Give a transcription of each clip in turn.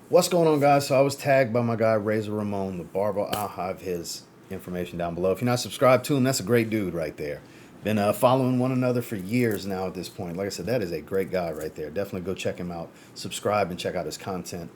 What's going on, guys? So I was tagged by my guy Razor Ramon, the barber. I'll have his information down below. If you're not subscribed to him, that's a great dude right there. Been following one another for years now at this point. Like I said, that is a great guy right there. Definitely go check him out. Subscribe and check out his content.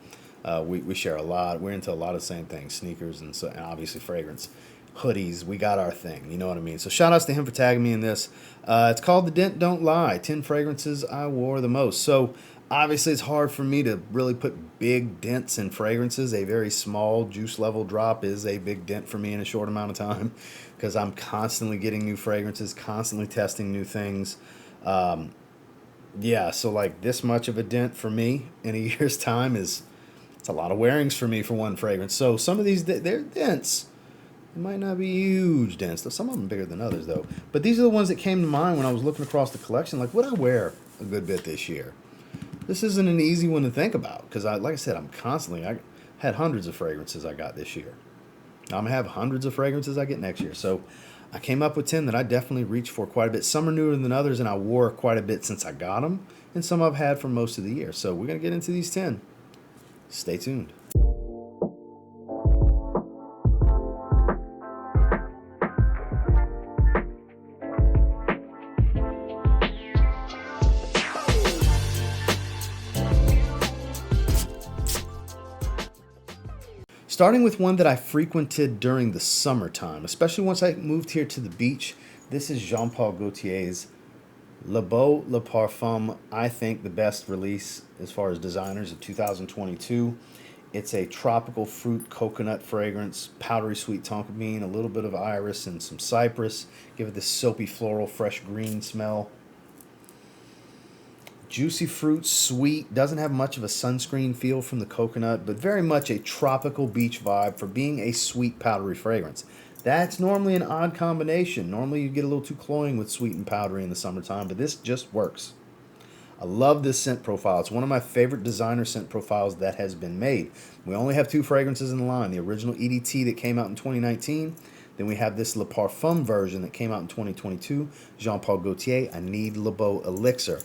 We share a lot. We're into a lot of the same things, sneakers and obviously fragrance. Hoodies, we got our thing. You know what I mean? So shout outs to him for tagging me in this. It's called The Dent Don't Lie, 10 fragrances I wore the most. So obviously it's hard for me to really put big dents in fragrances. A very small juice level drop is a big dent for me in a short amount of time because I'm constantly getting new fragrances, constantly testing new things. Yeah, so like this much of a dent for me in a year's time is it's a lot of wearings for me for one fragrance. So some of these they're dents. It might not be huge dents. Some of them bigger than others, though. But these are the ones that came to mind when I was looking across the collection. Like, would I wear a good bit this year? This isn't an easy one to think about because, like I said, I had hundreds of fragrances I got this year. I'm going to have hundreds of fragrances I get next year. So I came up with 10 that I definitely reached for quite a bit. Some are newer than others, and I wore quite a bit since I got them. And some I've had for most of the year. So we're going to get into these 10. Stay tuned. Starting with one that I frequented during the summertime, especially once I moved here to the beach. This is Jean-Paul Gaultier's Le Beau Le Parfum. I think the best release as far as designers of 2022. It's a tropical fruit coconut fragrance, powdery sweet tonka bean, a little bit of iris and some cypress. Give it this soapy floral, fresh green smell. Juicy fruit, sweet, doesn't have much of a sunscreen feel from the coconut, but very much a tropical beach vibe for being a sweet powdery fragrance. That's normally an odd combination. Normally you get a little too cloying with sweet and powdery in the summertime, but this just works. I love this scent profile. It's one of my favorite designer scent profiles that has been made. We only have two fragrances in the line. The original EDT that came out in 2019. Then we have this Le Parfum version that came out in 2022. Jean-Paul Gaultier, I Need Le Beau Elixir.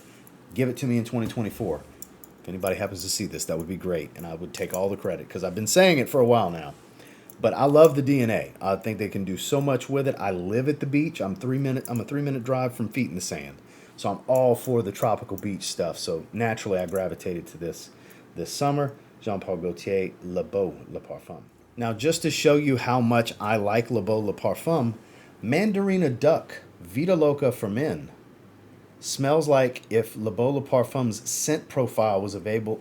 Give it to me in 2024. If anybody happens to see this, that would be great, and I would take all the credit because I've been saying it for a while now. But I love the DNA. I think they can do so much with it. I live at the beach. I'm a 3-minute drive from feet in the sand, so I'm all for the tropical beach stuff. So naturally, I gravitated to this summer. Jean-Paul Gaultier Le Beau Le Parfum. Now, just to show you how much I like Le Beau Le Parfum, Mandarina Duck Vida Loca for men. Smells like if Le Beau Le Parfum's scent profile was available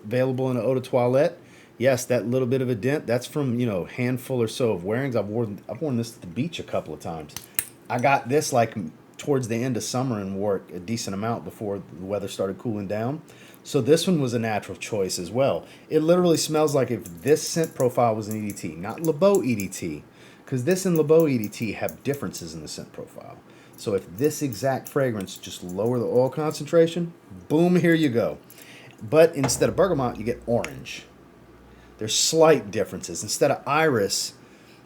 in an eau de toilette. Yes, that little bit of a dent, that's from, handful or so of wearings. I've worn this at the beach a couple of times. I got this like towards the end of summer and wore it a decent amount before the weather started cooling down. So this one was a natural choice as well. It literally smells like if this scent profile was an EDT, not Le Beau EDT, because this and Le Beau EDT have differences in the scent profile. So if this exact fragrance just lower the oil concentration, boom, here you go. But instead of bergamot, you get orange. There's slight differences. Instead of iris,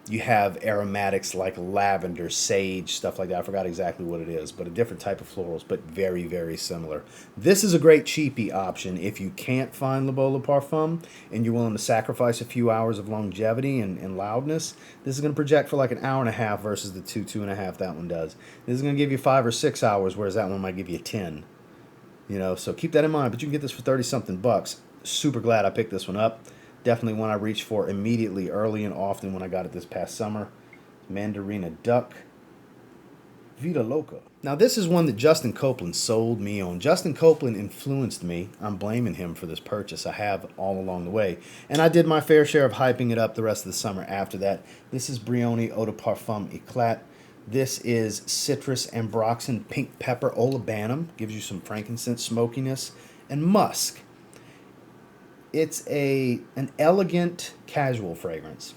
you have aromatics like lavender, sage, stuff like that. I forgot exactly what it is, but a different type of florals, but very, very similar. This is a great cheapie option if you can't find Le Beau Le Parfum and you're willing to sacrifice a few hours of longevity and loudness. This is going to project for like an hour and a half versus the 2.5 that one does. This is going to give you 5 or 6 hours, whereas that one might give you 10. So keep that in mind, but you can get this for 30-something bucks. Super glad I picked this one up. Definitely one I reached for immediately, early, and often when I got it this past summer. Mandarina Duck Vida Loca. Now this is one that Justin Copeland sold me on. Justin Copeland influenced me. I'm blaming him for this purchase. I have all along the way. And I did my fair share of hyping it up the rest of the summer after that. This is Brioni Eau Parfum Eclat. This is citrus, ambroxan, pink pepper, olibanum. Gives you some frankincense smokiness. And musk. It's an elegant casual fragrance.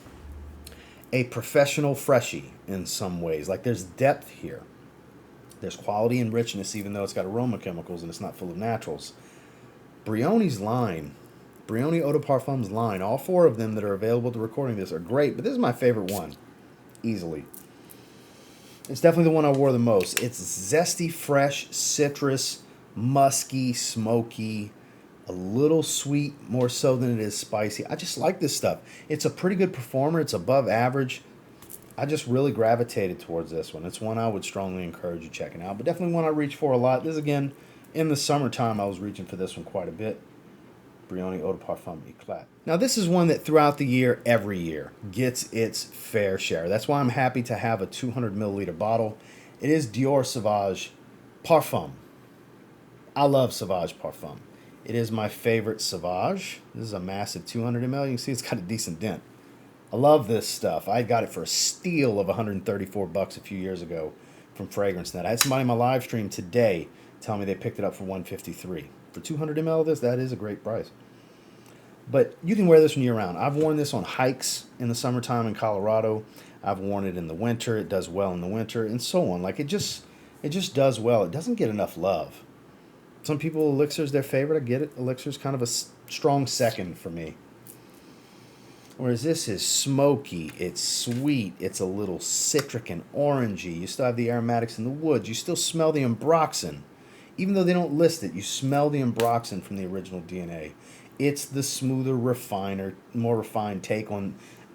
A professional freshie in some ways. Like there's depth here. There's quality and richness even though it's got aroma chemicals and it's not full of naturals. Brioni Eau Parfum's line, all 4 of them that are available to recording this are great, but this is my favorite one. Easily. It's definitely the one I wore the most. It's zesty, fresh, citrus, musky, smoky, a a little sweet, more so than it is spicy. I just like this stuff. It's a pretty good performer. It's above average. I just really gravitated towards this one. It's one I would strongly encourage you checking out, but definitely one I reach for a lot. This, again, in the summertime, I was reaching for this one quite a bit. Brioni Eau de Parfum Eclat. Now, this is one that throughout the year, every year, gets its fair share. That's why I'm happy to have a 200 milliliter bottle. It is Dior Sauvage Parfum. I love Sauvage Parfum. It is my favorite Sauvage. This is a massive 200 ml. You can see it's got a decent dent. I love this stuff. I got it for a steal of 134 bucks a few years ago from Fragrance Net. I had somebody in my live stream today tell me they picked it up for 153. For 200 ml of this, that is a great price. But you can wear this one year round. I've worn this on hikes in the summertime in Colorado. I've worn it in the winter. It does well in the winter, and so on. Like, it just does well. It doesn't get enough love. Some people, Elixir's their favorite. I get it. Elixir's kind of a strong second for me. Whereas this is smoky, it's sweet, it's a little citric and orangey. You still have the aromatics in the woods. You still smell the ambroxan. Even though they don't list it, you smell the ambroxan from the original DNA. It's the smoother, more refined take on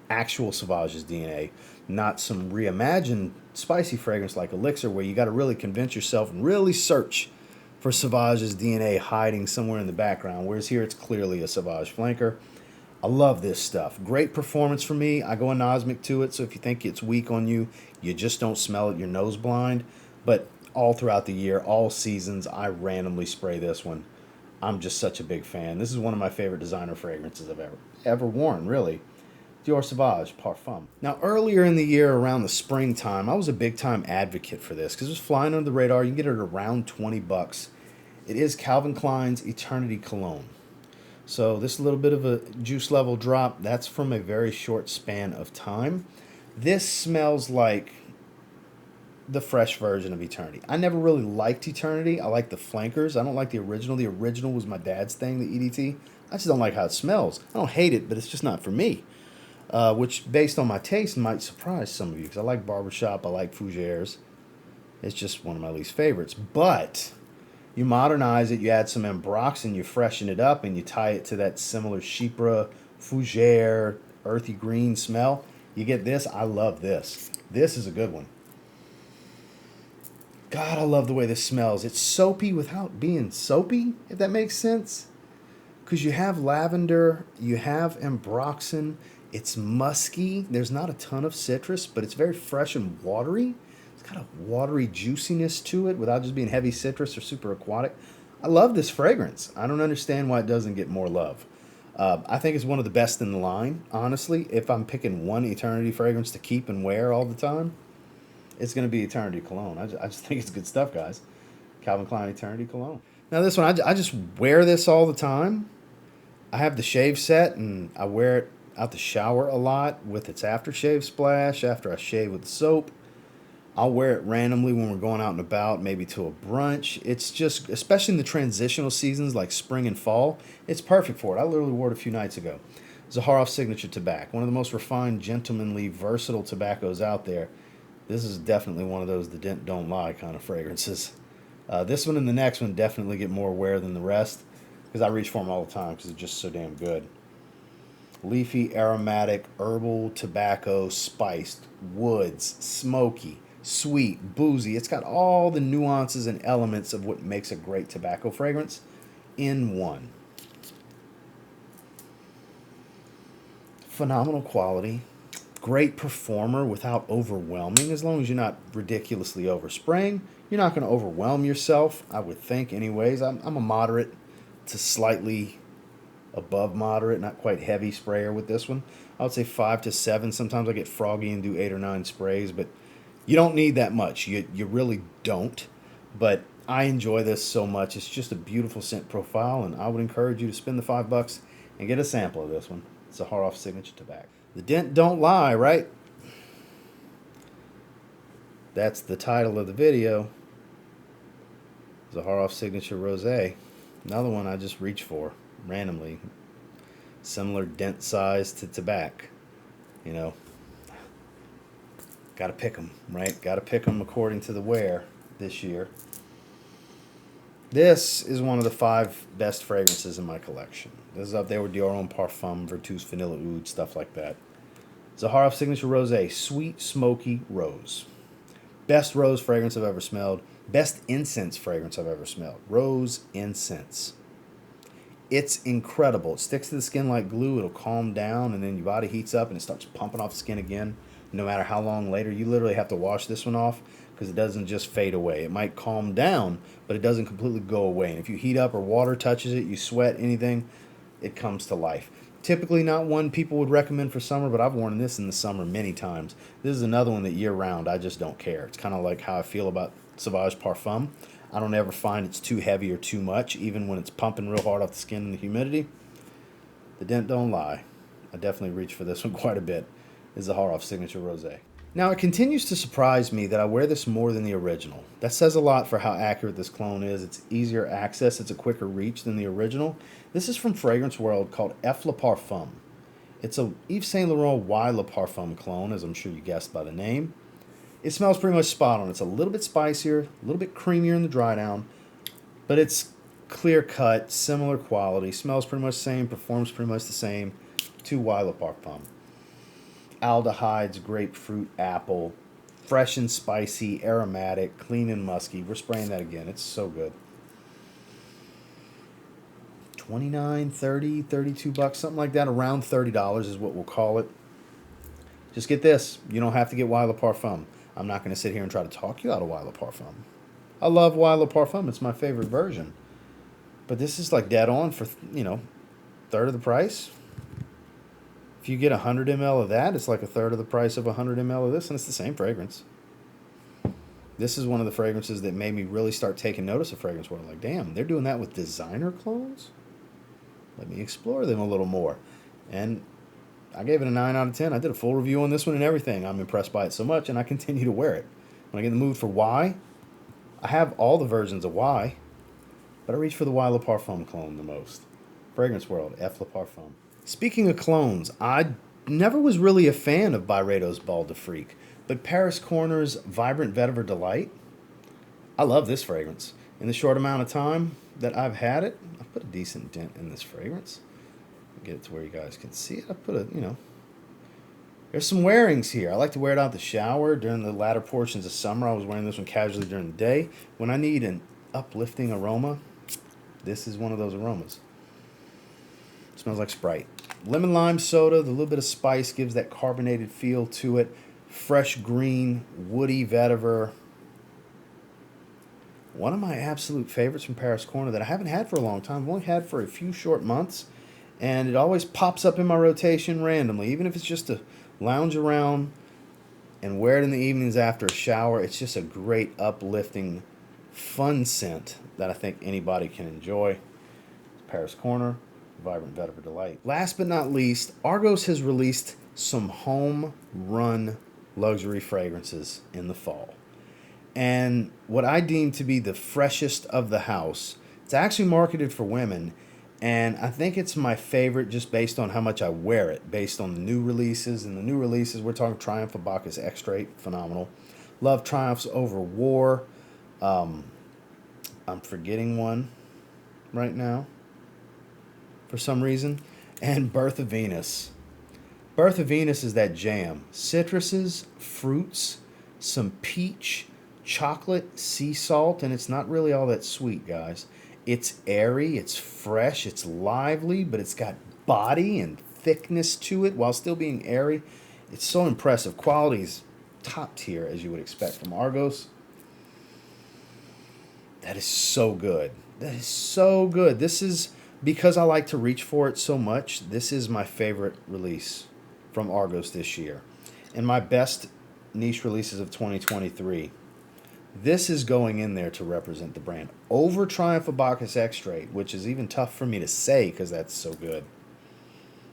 actual Sauvage's DNA, not some reimagined spicy fragrance like Elixir, where you got to really convince yourself and really search for Sauvage's DNA hiding somewhere in the background, whereas here it's clearly a Sauvage flanker. I love this stuff. Great performance for me. I go anosmic to it, so if you think it's weak on you, you just don't smell it, you're nose blind. But all throughout the year, all seasons, I randomly spray this one. I'm just such a big fan. This is one of my favorite designer fragrances I've ever worn, really. Dior Sauvage Parfum. Now, earlier in the year, around the springtime, I was a big-time advocate for this because it was flying under the radar. You can get it at around 20 bucks. It is Calvin Klein's Eternity Cologne. So this little bit of a juice level drop, that's from a very short span of time. This smells like the fresh version of Eternity. I never really liked Eternity. I like the flankers. I don't like the original. The original was my dad's thing, the EDT. I just don't like how it smells. I don't hate it, but it's just not for me. Which, based on my taste, might surprise some of you, because I like Barbershop, I like Fougères. It's just one of my least favorites. But you modernize it, you add some ambroxan, you freshen it up, and you tie it to that similar Chypre, Fougère, earthy green smell. You get this. I love this. This is a good one. God, I love the way this smells. It's soapy without being soapy, if that makes sense. Because you have lavender, you have ambroxan. It's musky. There's not a ton of citrus, but it's very fresh and watery. It's got a watery juiciness to it without just being heavy citrus or super aquatic. I love this fragrance. I don't understand why it doesn't get more love. I think it's one of the best in the line, honestly. If I'm picking one Eternity fragrance to keep and wear all the time, it's going to be Eternity Cologne. I just think it's good stuff, guys. Calvin Klein Eternity Cologne. Now this one, I just wear this all the time. I have the shave set, and I wear it out the shower a lot with its aftershave splash after I shave with soap. I'll wear it randomly when we're going out and about, maybe to a brunch. It's just, especially in the transitional seasons like spring and fall, it's perfect for it. I literally wore it a few nights ago. Zaharoff Signature Tobac, one of the most refined, gentlemanly, versatile tobaccos out there. This is definitely one of those the Dent don't lie kind of fragrances. This one and the next one definitely get more wear than the rest because I reach for them all the time because it's just so damn good. Leafy, aromatic, herbal, tobacco, spiced, woods, smoky, sweet, boozy. It's got all the nuances and elements of what makes a great tobacco fragrance in one. Phenomenal quality. Great performer without overwhelming. As long as you're not ridiculously overspraying, you're not going to overwhelm yourself, I would think anyways. I'm a moderate to slightly above moderate, not quite heavy sprayer with this one. I would say 5 to 7. Sometimes I get froggy and do 8 or 9 sprays, but you don't need that much. You really don't. But I enjoy this so much. It's just a beautiful scent profile, and I would encourage you to spend the $5 and get a sample of this one. It's a Zaharoff Signature Tobac. The Dent don't lie, right? That's the title of the video. Zaharoff Signature Rosé. Another one I just reach for randomly. Similar dent size to Tabac. You know, got to pick them, right? Got to pick them according to the wear this year. This is one of the 5 best fragrances in my collection. This is up there with Dior Eau Parfum, Vertus Vanilla Oud, stuff like that. Zaharoff Signature Rosé, Sweet Smoky Rose. Best rose fragrance I've ever smelled. Best incense fragrance I've ever smelled. Rose incense. It's incredible. It sticks to the skin like glue. It'll calm down, and then your body heats up, and it starts pumping off the skin again. No matter how long later, you literally have to wash this one off because it doesn't just fade away. It might calm down, but it doesn't completely go away. And if you heat up or water touches it, you sweat, anything, it comes to life. Typically not one people would recommend for summer, but I've worn this in the summer many times. This is another one that year-round I just don't care. It's kind of like how I feel about Sauvage Parfum. I don't ever find it's too heavy or too much, even when it's pumping real hard off the skin in the humidity. The Dent don't lie. I definitely reach for this one quite a bit. Is the Zaharoff Signature Rosé. Now, it continues to surprise me that I wear this more than the original. That says a lot for how accurate this clone is. It's easier access. It's a quicker reach than the original. This is from Fragrance World called Eclat Parfum. It's a Yves Saint Laurent Y Le Parfum clone, as I'm sure you guessed by the name. It smells pretty much spot on. It's a little bit spicier, a little bit creamier in the dry down, but it's clear cut, similar quality, smells pretty much the same, performs pretty much the same to Y Le Parfum. Aldehydes, grapefruit, apple, fresh and spicy, aromatic, clean and musky. We're spraying that again. It's so good. 29, 30, 32 bucks, something like that. Around $30 is what we'll call it. Just get this. You don't have to get Y Le Parfum. I'm not going to sit here and try to talk you out of Y Le Parfum. I love Y Le Parfum. It's my favorite version. But this is like dead on for, third of the price. If you get 100 ml of that, it's like a third of the price of 100 ml of this, and it's the same fragrance. This is one of the fragrances that made me really start taking notice of Fragrance World. Like, damn, they're doing that with designer clones? Let me explore them a little more. And I gave it a 9 out of 10. I did a full review on this one and everything. I'm impressed by it so much, and I continue to wear it. When I get in the mood for Y, I have all the versions of Y, but I reach for the Y Le Parfum clone the most. Fragrance World, Eclat Parfum. Speaking of clones, I never was really a fan of Byredo's Bal de Freak, but Paris Corner's Vibrant Vetiver Delight, I love this fragrance. In the short amount of time that I've had it, I've put a decent dent in this fragrance. Get it to where you guys can see it. I put there's some wearings here. I like to wear it out the shower during the latter portions of summer. I was wearing this one casually during the day. When I need an uplifting aroma, this is one of those aromas. It smells like Sprite. Lemon lime soda, the little bit of spice gives that carbonated feel to it. Fresh green, woody vetiver. One of my absolute favorites from Paris Corner that I haven't had for a long time. I've only had for a few short months. And it always pops up in my rotation randomly. Even if it's just to lounge around and wear it in the evenings after a shower. It's just a great, uplifting, fun scent that I think anybody can enjoy. Paris Corner. Vibrant Vetiver Delight. Last but not least, Argos has released some home-run luxury fragrances in the fall. And what I deem to be the freshest of the house, it's actually marketed for women, and I think it's my favorite just based on how much I wear it, based on the new releases. And the new releases, we're talking Triumph of Bacchus Extrait, phenomenal. Love Triumphs over War. I'm forgetting one right now for some reason. And Birth of Venus. Birth of Venus is that jam. Citruses, fruits, some peach, chocolate, sea salt, and it's not really all that sweet, guys. It's airy, it's fresh, it's lively, but it's got body and thickness to it while still being airy. It's so impressive. Quality's top tier, as you would expect from Argos. That is so good. That is so good. This is, because I like to reach for it so much, this is my favorite release from Argos this year. And my best niche releases of 2023. This is going in there to represent the brand. Over Triumph of Bacchus Extrait, which is even tough for me to say because that's so good.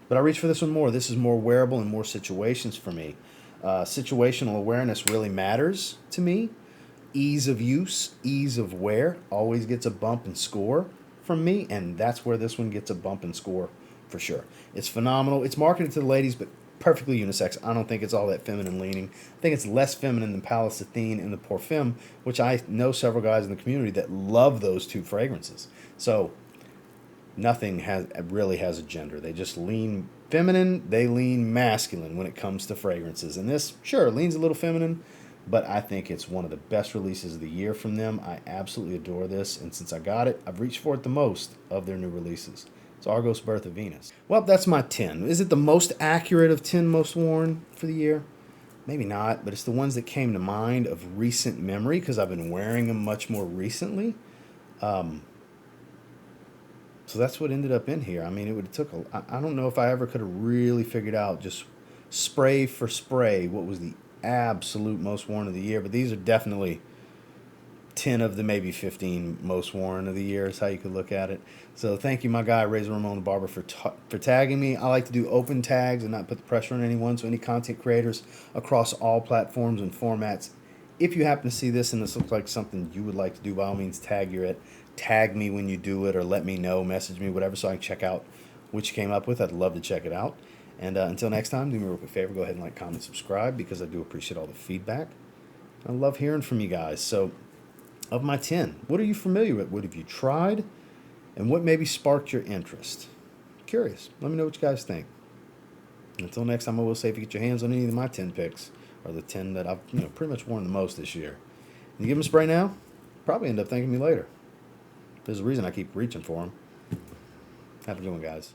But I reach for this one more. This is more wearable in more situations for me. Situational awareness really matters to me. Ease of use, ease of wear always gets a bump and score from me, and that's where this one gets a bump and score for sure. It's phenomenal. It's marketed to the ladies, but perfectly unisex. I don't think it's all that feminine leaning. I think it's less feminine than Palace-Athene and the Parfum, which I know several guys in the community that love those two fragrances. So nothing really has a gender. They just lean feminine, they lean masculine when it comes to fragrances. And this, sure, leans a little feminine, but I think it's one of the best releases of the year from them. I absolutely adore this, and since I got it, I've reached for it the most of their new releases. It's Argos Birth of Venus. Well, that's my 10. Is it the most accurate of 10 most worn for the year? Maybe not, but it's the ones that came to mind of recent memory because I've been wearing them much more recently. So that's what ended up in here. I mean, it would have took I don't know if I ever could have really figured out just spray for spray what was the absolute most worn of the year, but these are definitely 10 of the maybe 15 most worn of the year is how you could look at it. So thank you, my guy, Razor Ramon Barber, for tagging me. I like to do open tags and not put the pressure on anyone, so any content creators across all platforms and formats, if you happen to see this and this looks like something you would like to do, by all means, tag me when you do it, or let me know, message me, whatever, so I can check out what you came up with. I'd love to check it out. And until next time, do me a real quick favor, go ahead and like, comment, subscribe, because I do appreciate all the feedback. I love hearing from you guys. So, of my 10, what are you familiar with? What have you tried? And what maybe sparked your interest? Curious. Let me know what you guys think. Until next time, I will say, if you get your hands on any of my 10 picks, or the 10 that I've pretty much worn the most this year, and you give them a spray now, probably end up thanking me later. There's a reason I keep reaching for them. Have a good one, guys.